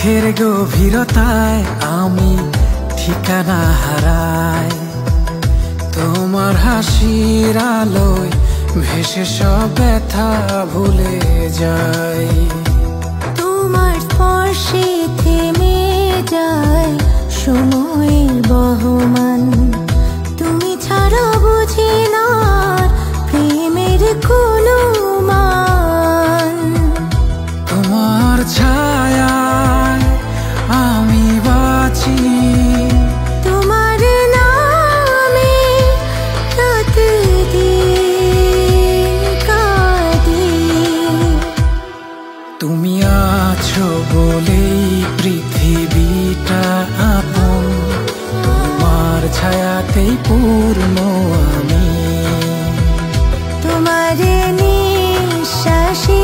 চোখের গভীরতায় আমি ঠিকানা হারাই, তোমার হাসির আলোয় ভেসে সব ব্যথা ভুলে যাই। তোমার স্পর্শে থেমে যায় সময়ের বহমান, তুমি ছাড়া বুঝি না প্রেমের কোনো মান। তোমার ছায়ায় আমি বাঁচি, তোমার নামে রাত দিন কাঁদি। তুমি আছো বলেই পৃথিবীটা আপন, তোমার ছায়াতেই পূর্ণ আমি। তোমার নিঃশ্বাসে